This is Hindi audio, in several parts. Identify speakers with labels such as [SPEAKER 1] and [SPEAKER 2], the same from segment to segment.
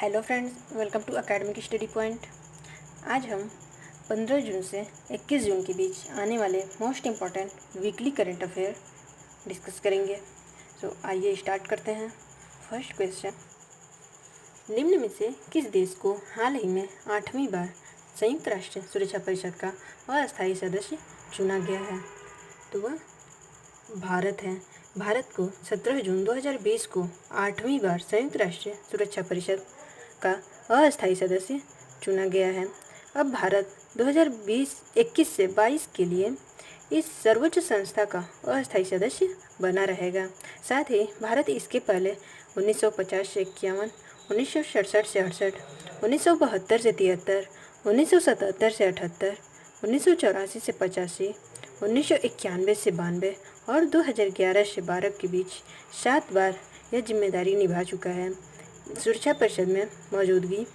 [SPEAKER 1] Hello friends, welcome to academic study point. आज हम 15 जून से 21 जून के बीच आने वाले most important weekly current affair discuss करेंगे। आइए स्टार्ट करते हैं। फर्स्ट क्वेश्चन, निम्न में से किस देश को हाल ही में 8वीं बार संयुक्त राष्ट्र सुरक्षा परिषद का अस्थायी सदस्य चुना गया है? तो वह भारत है। भारत को 17 जून 2020 को 8वीं बार संयुक्त राष्ट्र सुरक्षा परिषद का अस्थायी सदस्य चुना गया है। अब भारत 2021 से 22 के लिए इस सर्वोच्च संस्था का अस्थायी सदस्य बना रहेगा। साथ ही भारत इसके पहले 1950 से 51, 1967 से 68, 1972 से 73, 1977 से 78, 1984 से 85, 1991 से 92 और 2011 से 12 के बीच 7 बार यह जिम्मेदारी निभा चुका है। सुरक्षा परिषद में मौजूदगी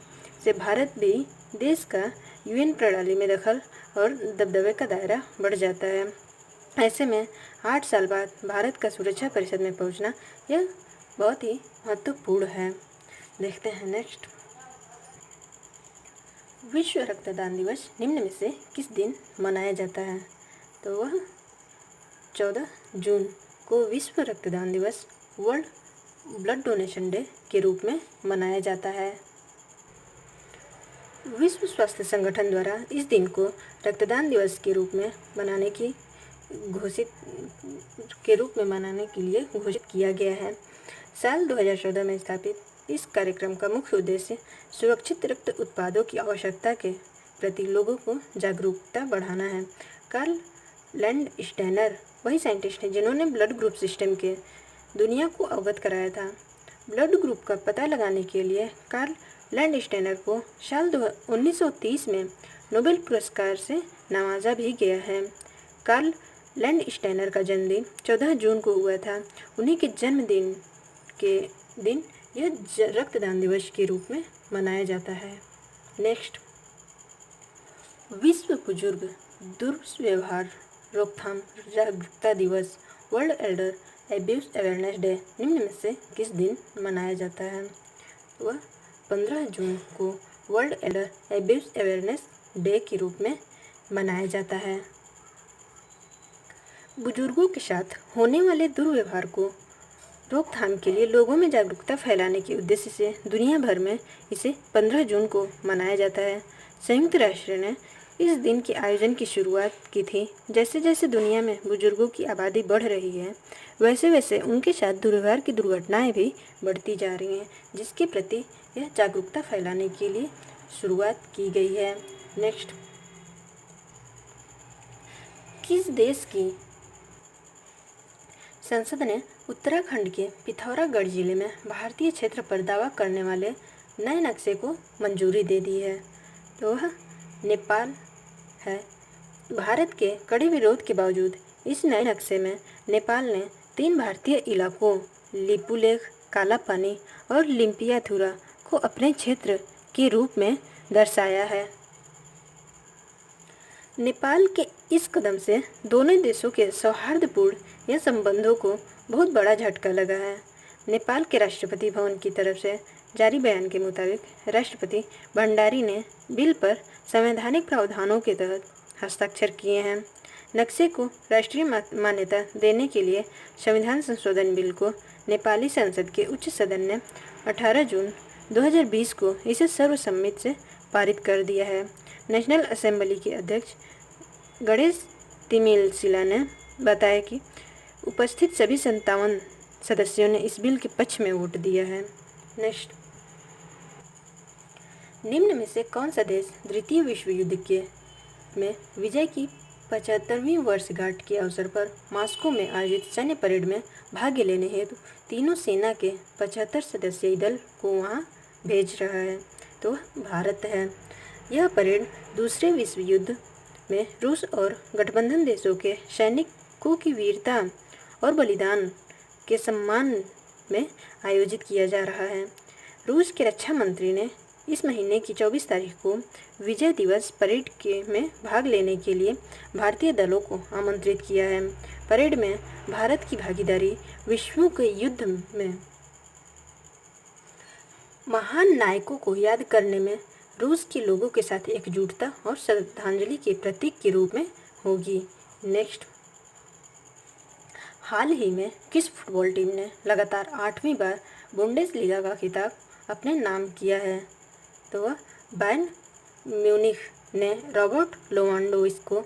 [SPEAKER 1] से भारत भी देश का यूएन प्रणाली में दखल और दबदबे का दायरा बढ़ जाता है। ऐसे में 8 साल बाद भारत का सुरक्षा परिषद में पहुंचना यह बहुत ही महत्वपूर्ण है। देखते हैं नेक्स्ट। विश्व रक्तदान दिवस निम्न में से किस दिन मनाया जाता है? तो वह 14 जून को विश्व रक्तदान दिवस वर्ल्ड ब्लड डोनेशन डे के रूप में मनाया जाता है। विश्व स्वास्थ्य संगठन द्वारा इस दिन को रक्तदान दिवस के रूप में मनाने के लिए घोषित किया गया है। साल 2014 में स्थापित इस कार्यक्रम का मुख्य उद्देश्य सुरक्षित रक्त उत्पादों की आवश्यकता के प्रति लोगों को जागरूकता बढ़ाना है। कार्ल लैंडस्टेनर वही साइंटिस्ट हैं जिन्होंने ब्लड ग्रुप सिस्टम के दुनिया को अवगत कराया था। ब्लड ग्रुप का पता लगाने के लिए कार्ल लैंडस्टेनर को साल 1930 में नोबेल पुरस्कार से नवाजा भी गया है। कार्ल लैंडस्टेनर का जन्मदिन 14 जून को हुआ था। उन्हीं के जन्मदिन के दिन यह रक्तदान दिवस के रूप में मनाया जाता है। नेक्स्ट, विश्व बुजुर्ग दुर्व्यवहार रोकथाम जागरूकता दिवस world Elder abuse awareness day निम्न में से किस दिन मनाया जाता है? वह 15 जून को world Elder abuse awareness day के रूप में मनाया जाता है। बुजुर्गों के साथ होने वाले दुर्व्यवहार को रोकथाम के लिए लोगों में जागरूकता फैलाने के उद्देश्य से दुनिया भर में इसे 15 जून को मनाया जाता है। संयुक्त राष्ट्र ने इस दिन के आयोजन की शुरुआत की थी। जैसे जैसे दुनिया में बुजुर्गों की आबादी बढ़ रही है, वैसे वैसे उनके साथ दुर्व्यवहार की दुर्घटनाएं भी बढ़ती जा रही हैं, जिसके प्रति यह जागरूकता फैलाने के लिए शुरुआत की गई है। नेक्स्ट, किस देश की संसद ने उत्तराखंड के पिथौरागढ़ जिले में भारतीय क्षेत्र पर दावा करने वाले नए नक्शे को मंजूरी दे दी है? तो वह नेपाल है। भारत के कड़े विरोध के बावजूद इस नए नक्शे में नेपाल ने 3 भारतीय इलाकों लिपुलेख, काला पानी और लिम्पियाथुरा को अपने क्षेत्र के रूप में दर्शाया है। नेपाल के इस कदम से दोनों देशों के सौहार्दपूर्ण या संबंधों को बहुत बड़ा झटका लगा है। नेपाल के राष्ट्रपति भवन की तरफ से जारी बयान के मुताबिक राष्ट्रपति भंडारी ने बिल पर संवैधानिक प्रावधानों के तहत हस्ताक्षर किए हैं। नक्शे को राष्ट्रीय मान्यता देने के लिए संविधान संशोधन बिल को नेपाली संसद के उच्च सदन ने 18 जून 2020 को इसे सर्वसम्मति से पारित कर दिया है। नेशनल असेंबली के अध्यक्ष गणेश तिमिलसिला ने बताया कि उपस्थित सभी 57 सदस्यों ने इस बिल के पक्ष में वोट दिया है। नेक्स्ट, निम्न में से कौन सा देश द्वितीय विश्व युद्ध में विजय की 75वीं वर्षगांठ के अवसर पर मॉस्को में आयोजित सैन्य परेड में भाग लेने हेतु तीनों सेना के 75 सदस्यीय दल को वहां भेज रहा है? तो भारत है। यह परेड दूसरे विश्व युद्ध में रूस और गठबंधन देशों के सैनिकों की वीरता और बलिदान के सम्मान में आयोजित किया जा रहा है। रूस के रक्षा मंत्री ने इस महीने की 24 तारीख को विजय दिवस परेड में भाग लेने के लिए भारतीय दलों को आमंत्रित किया है। परेड में भारत की भागीदारी विश्व के युद्ध में महान नायकों को याद करने में रूस के लोगों के साथ एकजुटता और श्रद्धांजलि के प्रतीक के रूप में होगी। नेक्स्ट, हाल ही में किस फुटबॉल टीम ने लगातार 8वीं बार बुंडेसलीगा का खिताब अपने नाम किया है? तो वह बायर्न म्यूनिख ने रॉबर्ट लेवांडोव्स्की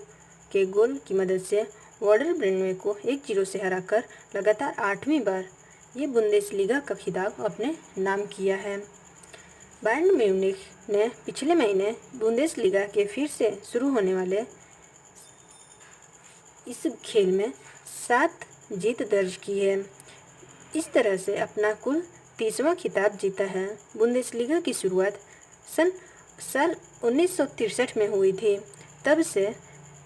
[SPEAKER 1] के गोल की मदद से वर्डर ब्रेमेन को 1-0 से हराकर लगातार 8वीं बार ये बुंदेसलीगा का खिताब अपने नाम किया है। बायर्न म्यूनिख ने पिछले महीने बुंदेसलीगा के फिर से शुरू होने वाले इस खेल में 7 जीत दर्ज की है। इस तरह से अपना कुल 30वां खिताब जीता है। बुंदेसलीगा की शुरुआत साल 1963 में हुई थी। तब से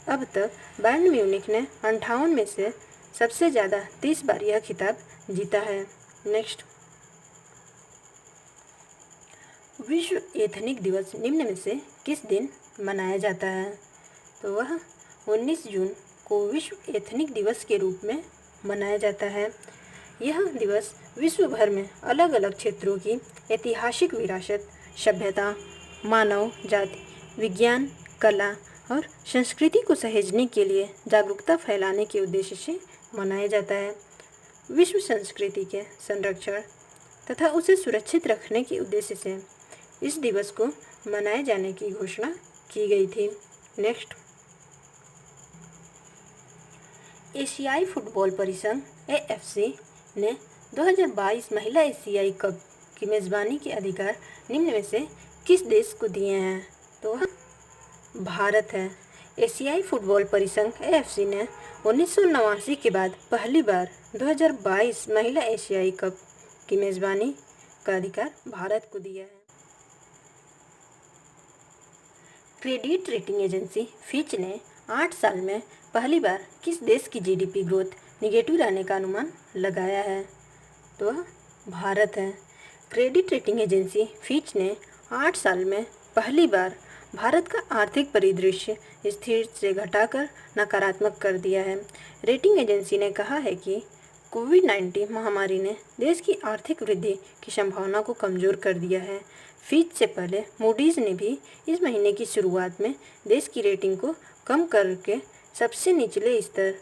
[SPEAKER 1] अब तक बायर्न म्यूनिख ने 58 में से सबसे ज़्यादा 30 बार यह खिताब जीता है। नेक्स्ट, विश्व एथनिक दिवस निम्न में से किस दिन मनाया जाता है? तो वह 19 जून को विश्व एथनिक दिवस के रूप में मनाया जाता है। यह दिवस विश्व भर में अलग अलग क्षेत्रों की ऐतिहासिक विरासत, सभ्यता, मानव जाति, विज्ञान, कला और संस्कृति को सहेजने के लिए जागरूकता फैलाने के उद्देश्य से मनाया जाता है। विश्व संस्कृति के संरक्षण तथा उसे सुरक्षित रखने के उद्देश्य से इस दिवस को मनाए जाने की घोषणा की गई थी। नेक्स्ट, एशियाई फुटबॉल परिसंघ AFC ने 2022 महिला एशियाई कप की मेज़बानी के अधिकार निम्न में से किस देश को दिए हैं? तो वह भारत है। एशियाई फुटबॉल परिसंघ AFC ने 1989 के बाद पहली बार 2022 महिला एशियाई कप की मेज़बानी का अधिकार भारत को दिया है। क्रेडिट रेटिंग एजेंसी फिच ने 8 साल में पहली बार किस देश की GDP ग्रोथ निगेटिव रहने का अनुमान लगाया है? तो वह भारत है। क्रेडिट रेटिंग एजेंसी फिच ने 8 साल में पहली बार भारत का आर्थिक परिदृश्य स्थिर से घटाकर नकारात्मक कर दिया है। रेटिंग एजेंसी ने कहा है कि कोविड-19 महामारी ने देश की आर्थिक वृद्धि की संभावना को कमज़ोर कर दिया है। फिच से पहले मूडीज़ ने भी इस महीने की शुरुआत में देश की रेटिंग को कम करके सबसे निचले स्तर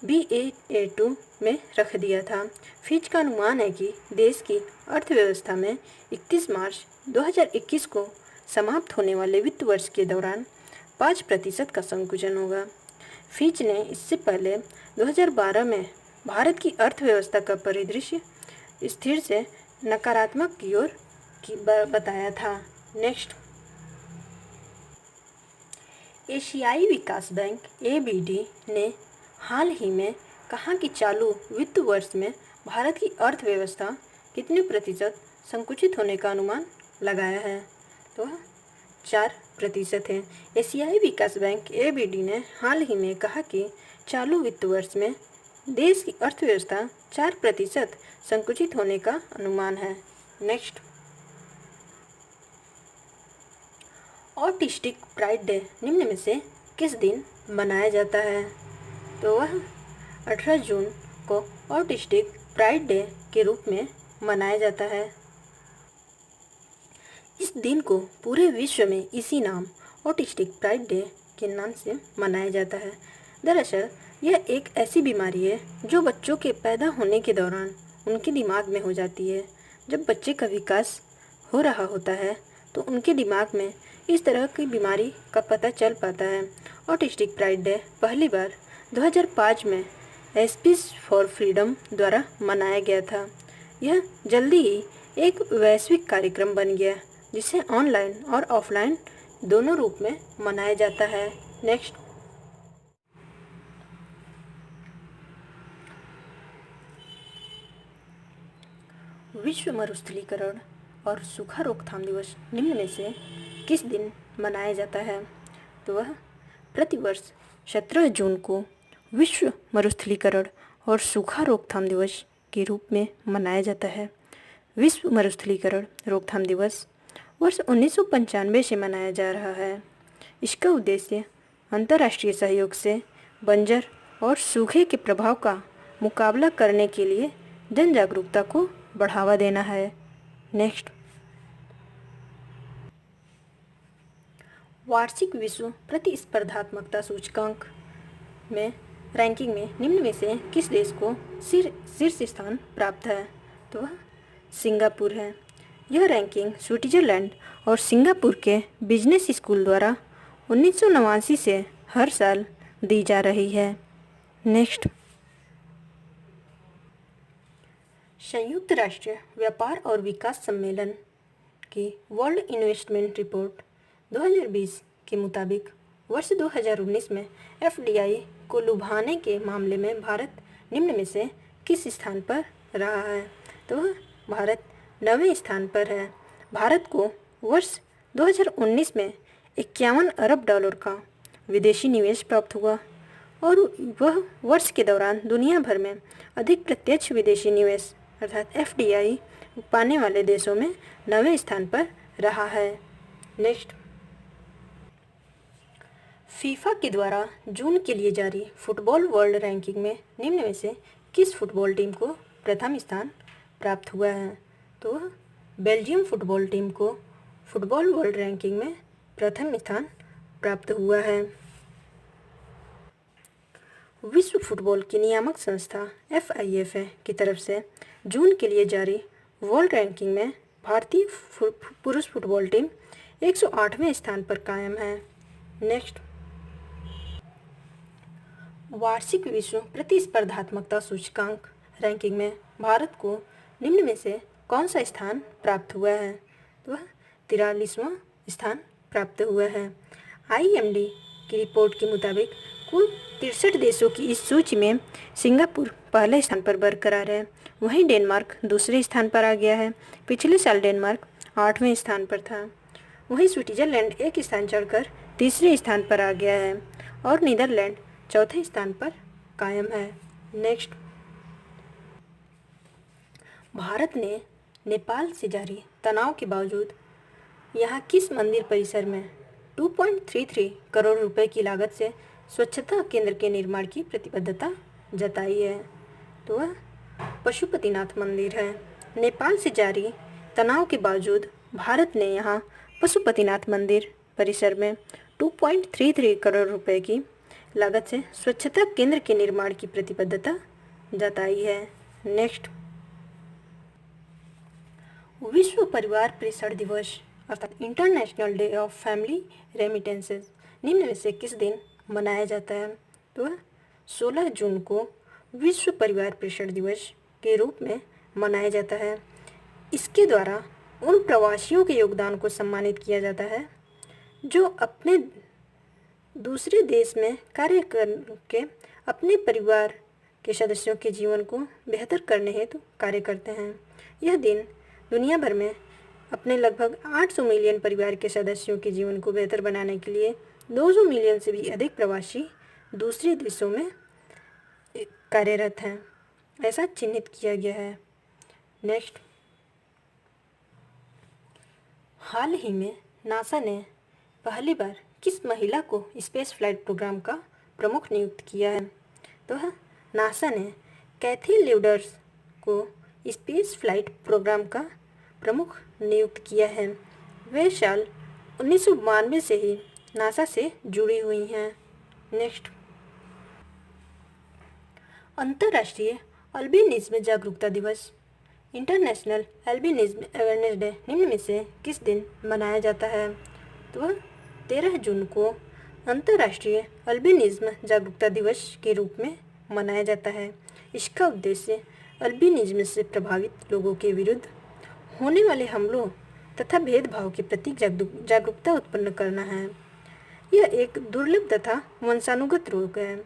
[SPEAKER 1] Baa2 में रख दिया था। फिच का अनुमान है कि देश की अर्थव्यवस्था में 31 मार्च 2021 को समाप्त होने वाले वित्त वर्ष के दौरान 5% का संकुचन होगा। फिच ने इससे पहले 2012 में भारत की अर्थव्यवस्था का परिदृश्य स्थिर से नकारात्मक की ओर बताया था। नेक्स्ट, एशियाई विकास बैंक ABD ने हाल ही में कहा कि चालू वित्त वर्ष में भारत की अर्थव्यवस्था कितने प्रतिशत संकुचित होने का अनुमान लगाया है? तो 4% है। एशियाई विकास बैंक ABD ने हाल ही में कहा कि चालू वित्त वर्ष में देश की अर्थव्यवस्था 4% संकुचित होने का अनुमान है। नेक्स्ट, ऑटिस्टिक प्राइड डे निम्न में से किस दिन मनाया जाता है? तो वह 18 जून को ऑटिस्टिक प्राइड डे के रूप में मनाया जाता है। इस दिन को पूरे विश्व में इसी नाम ऑटिस्टिक प्राइड डे के नाम से मनाया जाता है। दरअसल यह एक ऐसी बीमारी है जो बच्चों के पैदा होने के दौरान उनके दिमाग में हो जाती है। जब बच्चे का विकास हो रहा होता है तो उनके दिमाग में इस तरह की बीमारी का पता चल पाता है। ऑटिस्टिक प्राइड डे पहली बार 2005 में एस्पीस फॉर फ्रीडम द्वारा मनाया गया था। यह जल्दी ही एक वैश्विक कार्यक्रम बन गया जिसे ऑनलाइन और ऑफलाइन दोनों रूप में मनाया जाता है। नेक्स्ट, विश्व मरुस्थलीकरण और सूखा रोकथाम दिवस निम्न में से किस दिन मनाया जाता है? तो वह प्रतिवर्ष 17 जून को विश्व मरुस्थलीकरण और सूखा रोकथाम दिवस के रूप में मनाया जाता है। विश्व मरुस्थलीकरण रोकथाम दिवस वर्ष 1995 से मनाया जा रहा है। इसका उद्देश्य अंतर्राष्ट्रीय सहयोग से बंजर और सूखे के प्रभाव का मुकाबला करने के लिए जन जागरूकता को बढ़ावा देना है। नेक्स्ट, वार्षिक विश्व प्रतिस्पर्धात्मकता सूचकांक में रैंकिंग में निम्न में से किस देश को शीर्ष स्थान प्राप्त है? तो वह सिंगापुर है। यह रैंकिंग स्विट्जरलैंड और सिंगापुर के बिजनेस स्कूल द्वारा 1989 से हर साल दी जा रही है। नेक्स्ट, संयुक्त राष्ट्र व्यापार और विकास सम्मेलन की वर्ल्ड इन्वेस्टमेंट रिपोर्ट 2020 के मुताबिक वर्ष 2019 में FDI को लुभाने के मामले में भारत निम्न में से किस स्थान पर रहा है? तो भारत 9वें स्थान पर है। भारत को वर्ष 2019 में 51 अरब डॉलर का विदेशी निवेश प्राप्त हुआ और वह वर्ष के दौरान दुनिया भर में अधिक प्रत्यक्ष विदेशी निवेश अर्थात FDI पाने वाले देशों में 9वें स्थान पर रहा है। नेक्स्ट, फीफा के द्वारा जून के लिए जारी फुटबॉल वर्ल्ड रैंकिंग में निम्न में से किस फुटबॉल टीम को प्रथम स्थान प्राप्त हुआ है? तो बेल्जियम फुटबॉल टीम को फुटबॉल वर्ल्ड रैंकिंग में प्रथम स्थान प्राप्त हुआ है। विश्व फुटबॉल की नियामक संस्था FIFA की तरफ से जून के लिए जारी वर्ल्ड रैंकिंग में भारतीय पुरुष फुटबॉल टीम 108वें स्थान पर कायम है। नेक्स्ट, वार्षिक विश्व प्रतिस्पर्धात्मकता सूचकांक रैंकिंग में भारत को निम्न में से कौन सा स्थान प्राप्त हुआ है? तो 43वां स्थान प्राप्त हुआ है। IMD की रिपोर्ट के मुताबिक कुल 63 देशों की इस सूची में सिंगापुर पहले स्थान पर बरकरार है, वहीं डेनमार्क दूसरे स्थान पर आ गया है। पिछले साल डेनमार्क 8वें स्थान पर था। वहीं स्विट्जरलैंड एक स्थान चढ़कर तीसरे स्थान पर आ गया है और नीदरलैंड चौथे स्थान पर कायम है। नेक्स्ट, भारत ने नेपाल से जारी तनाव के बावजूद यहाँ किस मंदिर परिसर में 2.33 करोड़ रुपए की लागत से स्वच्छता केंद्र के निर्माण की प्रतिबद्धता जताई है? तो वह पशुपतिनाथ मंदिर है। नेपाल से जारी तनाव के बावजूद भारत ने यहाँ पशुपतिनाथ मंदिर परिसर में 2.33 करोड़ रुपए की लागत से स्वच्छता केंद्र के निर्माण की प्रतिबद्धता जताई है। नेक्स्ट, विश्व परिवार प्रेषण दिवस अर्थात international day of family remittances निम्न में से किस दिन मनाया जाता है? तो 16 जून को विश्व परिवार प्रेषण दिवस के रूप में मनाया जाता है। इसके द्वारा उन प्रवासियों के योगदान को सम्मानित किया जाता है जो अपने दूसरे देश में कार्य करके अपने परिवार के सदस्यों के जीवन को बेहतर करने हेतु कार्य करते हैं। यह दिन दुनिया भर में अपने लगभग 800 मिलियन परिवार के सदस्यों के जीवन को बेहतर बनाने के लिए 200 मिलियन से भी अधिक प्रवासी दूसरे देशों में कार्यरत हैं, ऐसा चिन्हित किया गया है। नेक्स्ट, हाल ही में नासा ने पहली बार किस महिला को स्पेस फ्लाइट प्रोग्राम का प्रमुख नियुक्त किया है? तो नासा ने कैथी ल्यूडर्स को स्पेस फ्लाइट प्रोग्राम का प्रमुख नियुक्त किया है। वे साल 1992 से ही नासा से जुड़ी हुई हैं। नेक्स्ट, अंतर्राष्ट्रीय अल्बिनिज्म जागरूकता दिवस इंटरनेशनल अल्बिनिज्म अवेयरनेस डे निम्न में से किस दिन मनाया जाता है? तो 13 जून को अंतर्राष्ट्रीय अल्बिनिज्म जागरूकता दिवस के रूप में मनाया जाता है। इसका उद्देश्य अल्बिनिज्म से प्रभावित लोगों के विरुद्ध होने वाले हमलों तथा भेदभाव के प्रति जागरूकता उत्पन्न करना है। यह एक दुर्लभ तथा वंशानुगत रोग है।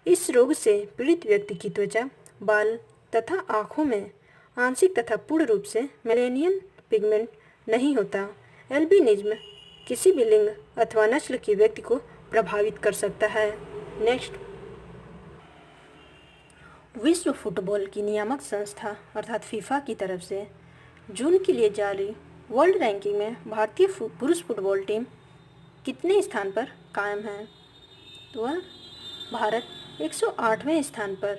[SPEAKER 1] इस रोग से पीड़ित व्यक्ति की त्वचा, बाल तथा आँखों में आंशिक तथा पूर्ण रूप से मेलेनियन पिगमेंट नहीं होता। एल्बिनिज्म किसी भी लिंग अथवा नस्ल के व्यक्ति को प्रभावित कर सकता है। नेक्स्ट, विश्व फुटबॉल की नियामक संस्था अर्थात फीफा की तरफ से जून के लिए जारी वर्ल्ड रैंकिंग में भारतीय पुरुष फुटबॉल टीम कितने स्थान पर कायम है? तो वह भारत 108वें स्थान पर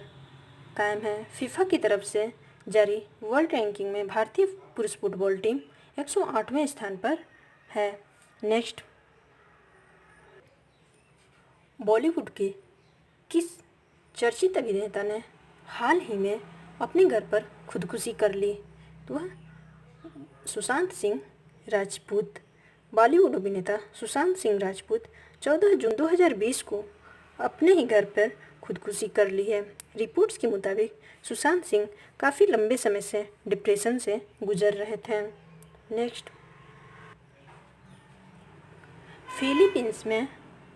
[SPEAKER 1] कायम है। फीफा की तरफ से जारी वर्ल्ड रैंकिंग में भारतीय पुरुष फुटबॉल टीम 108वें स्थान पर है। नेक्स्ट, बॉलीवुड के किस चर्चित अभिनेता ने हाल ही में अपने घर पर खुदकुशी कर ली? तो वह सुशांत सिंह राजपूत। बॉलीवुड अभिनेता सुशांत सिंह राजपूत 14 जून 2020 को अपने ही घर पर खुदकुशी कर ली है। रिपोर्ट्स के मुताबिक सुशांत सिंह काफ़ी लंबे समय से डिप्रेशन से गुजर रहे थे। नेक्स्ट, फिलीपींस में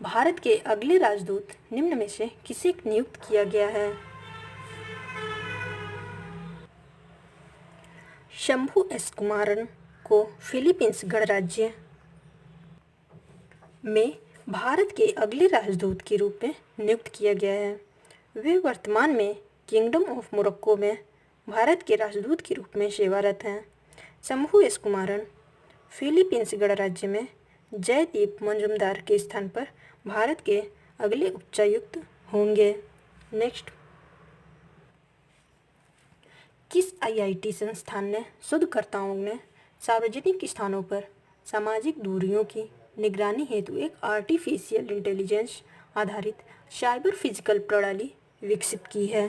[SPEAKER 1] भारत के अगले राजदूत निम्न में से किसे नियुक्त किया गया है? शंभू एस कुमारन को फिलीपींस गणराज्य में भारत के अगले राजदूत के रूप में नियुक्त किया गया है। वे वर्तमान में किंगडम ऑफ मोरक्को में भारत के राजदूत के रूप में सेवारत हैं। शंभू एस कुमारन फिलीपींस गणराज्य में जयदीप मजूमदार के स्थान पर भारत के अगले उच्चायुक्त होंगे। नेक्स्ट, किस आईआईटी संस्थान ने शोधकर्ताओं ने सार्वजनिक स्थानों पर सामाजिक दूरियों की निगरानी हेतु एक आर्टिफिशियल इंटेलिजेंस आधारित साइबर फिजिकल प्रणाली विकसित की है?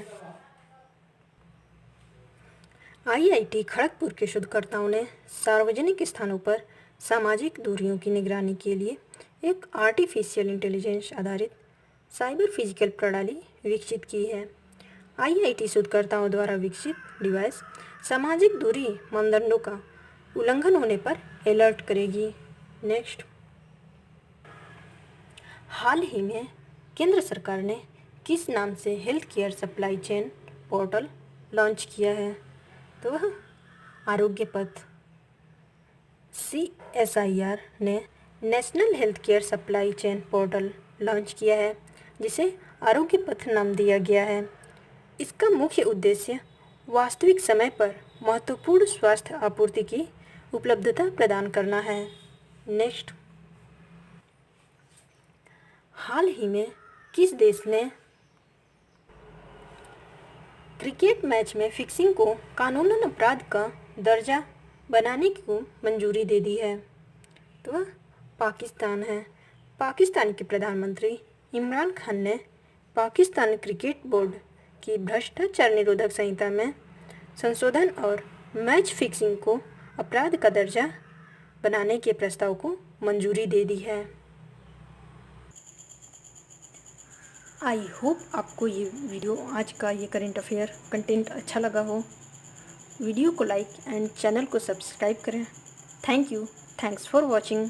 [SPEAKER 1] आईआईटी खड़गपुर के शोधकर्ताओं ने सार्वजनिक स्थानों पर सामाजिक दूरियों की निगरानी के लिए एक आर्टिफिशियल इंटेलिजेंस आधारित साइबर फिजिकल प्रणाली विकसित की है। आईआईटी शोधकर्ताओं द्वारा विकसित डिवाइस सामाजिक दूरी मानदंडों का उल्लंघन होने पर अलर्ट करेगी। नेक्स्ट, हाल ही में केंद्र सरकार ने किस नाम से health care supply chain portal launch किया है? तो वह आरोग्य पथ। CSIR ने national health care supply chain portal launch किया है, जिसे आरोग्य पथ नाम दिया गया है। इसका मुख्य उद्देश्य वास्तविक समय पर महत्वपूर्ण स्वास्थ्य आपूर्ति की उपलब्धता प्रदान करना है। नेक्स्ट, हाल ही में किस देश ने क्रिकेट मैच में फिक्सिंग को कानूनन अपराध का दर्जा बनाने को मंजूरी दे दी है? तो वह पाकिस्तान है। पाकिस्तान के प्रधानमंत्री इमरान खान ने पाकिस्तान क्रिकेट बोर्ड की भ्रष्टाचार निरोधक संहिता में संशोधन और मैच फिक्सिंग को अपराध का दर्जा बनाने के प्रस्ताव को मंजूरी दे दी है। आई होप आपको ये वीडियो, आज का ये करंट अफेयर कंटेंट अच्छा लगा हो। वीडियो को लाइक एंड चैनल को सब्सक्राइब करें। Thank you. Thanks for watching.